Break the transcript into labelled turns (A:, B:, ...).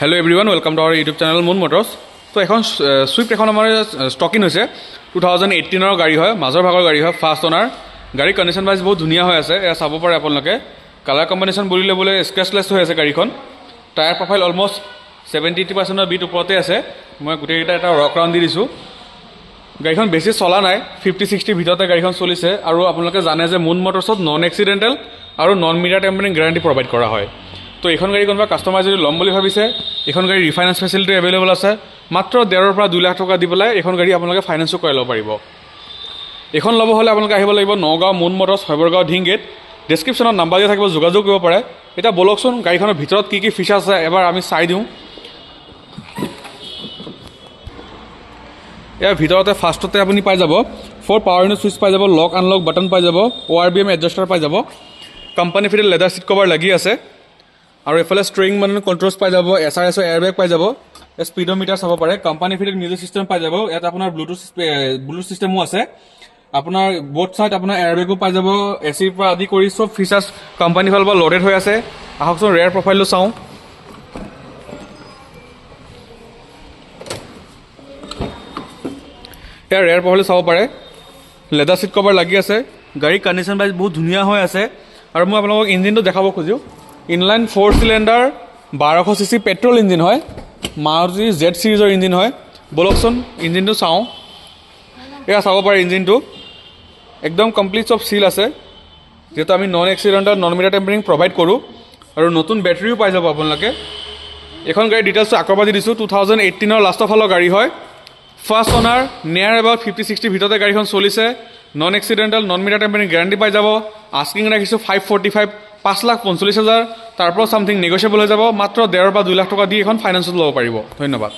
A: Hello' everyone, welcome to our YouTube channel Moon Motors. তো এখন Swift এখন আমাৰ ষ্টক ইন হৈছে 2018 গাড়ী হয়, মাজৰ ভাগৰ গাড়ী হয়, ফাৰ্ষ্ট অনাৰ গাড়ী। কণ্ডিশ্যন ৱাইজ বহুত ধুনীয়া হৈ আছে, এয়া চাব পাৰে আপোনালোকে। কালাৰ কম্বিনেশ্যন বুলিলে বোলে স্ক্ৰেচলেছ হৈ আছে গাড়ীখন। টায়াৰ প্ৰফাইল অলমষ্ট 70-80% বিট ওপৰতে আছে। মই গোটেইকেইটা এটা ৰক ৰাউণ্ড দি দিছোঁ। গাড়ীখন বেছি চলা নাই, 50-60 ভিতৰতে গাড়ীখন চলিছে। আৰু আপোনালোকে জানে যে মুন মটৰ্ছত নন এক্সিডেণ্টেল আৰু non meter tampering guarantee provide কৰা হয়। তো এইখন গাড়ী কোনোবা কাষ্টমাৰ যদি ল'ম বুলি ভাবিছে, এইখন গাড়ী ৰিফাইনেন্স ফেচিলিটি এভেইলেবল আছে। মাত্ৰ 1.5 পৰা 2 লাখ টকা দি পেলাই এইখন গাড়ী আপোনালোকে ফাইনেন্সো কৰাই ল'ব পাৰিব। এইখন ল'ব হ'লে আপোনালোকে আহিব লাগিব নগাঁও মুন মটৰ্ছ, শৈবৰগাঁও ঢিং গেট। ডেছক্ৰিপশ্যনত নাম্বাৰ দিয়া থাকিব, যোগাযোগ কৰিব পাৰে। এতিয়া বলকচোন গাড়ীখনৰ ভিতৰত কি কি ফিচাৰ্ছ আছে এবাৰ আমি চাই দিওঁ। ইয়াৰ ভিতৰতে ফাৰ্ষ্টতে আপুনি পাই যাব 4 পাৱাৰ উইণ্ডো ছুইচ পাই যাব, লক আনলক বাটন পাই যাব, ORBM এডজাষ্টাৰ পাই যাব, company fitted leather seat cover লাগি আছে। আৰু এইফালে ষ্ট্ৰিং মানে কণ্ট্ৰলছ পাই যাব, SRS এয়াৰবেগ পাই যাব, স্পীডোমিটাৰ চাব পাৰে, কোম্পানী ফিটেড মিউজিক চিষ্টেম পাই যাব। ইয়াত আপোনাৰ ব্লুটুথ চিষ্টেমো আছে। আপোনাৰ বোথ ছাইড আপোনাৰ এয়াৰবেগো পাই যাব, এচিৰ পৰা আদি কৰি চব ফিচাৰ্ছ কোম্পানীৰ ফালৰ পৰা লোডেড হৈ আছে। আহকচোন ৰেয়াৰ প্ৰফাইলটো চাওঁ। ইয়াৰ ৰেয়াৰ প্ৰফাইলটো চাব পাৰে, লেডাৰ ছিট কভাৰ লাগি আছে। গাড়ীৰ কণ্ডিশ্যন ৱাইজ বহুত ধুনীয়া হৈ আছে। আৰু মই আপোনালোকক ইঞ্জিনটো দেখাব খোজোঁ। Inline 4 cylinder 1200 cc petrol engine হয়, মাৰুতি Z চিৰিজৰ ইঞ্জিন হয়। বলকচোন ইঞ্জিনটো চাওঁ। এয়া চাব পাৰে ইঞ্জিনটো একদম কমপ্লিট চব চিল আছে, যিহেতু আমি non accidental non meter tampering provide কৰোঁ। আৰু নতুন বেটাৰীও পাই যাব আপোনালোকে। এইখন গাড়ীৰ ডিটেইলছটো আকৌ দি দিছোঁ। 2018 লাষ্টৰ ফালৰ গাড়ী হয়, ফাৰ্ষ্ট অনাৰ, নিয়াৰ এবাউট 50-60 ভিতৰতে গাড়ীখন চলিছে। Non accidental non meter tampering guarantee পাই যাব। আস্কিং ৰাখিছোঁ 545, 5,45,000। তাৰ পৰা ছামথিং নেগচিয়েবল হৈ যাব। মাত্ৰ 1.5 বা 2 লাখ টকা দি এখন ফাইনেন্সত ল'ব পাৰিব। ধন্যবাদ।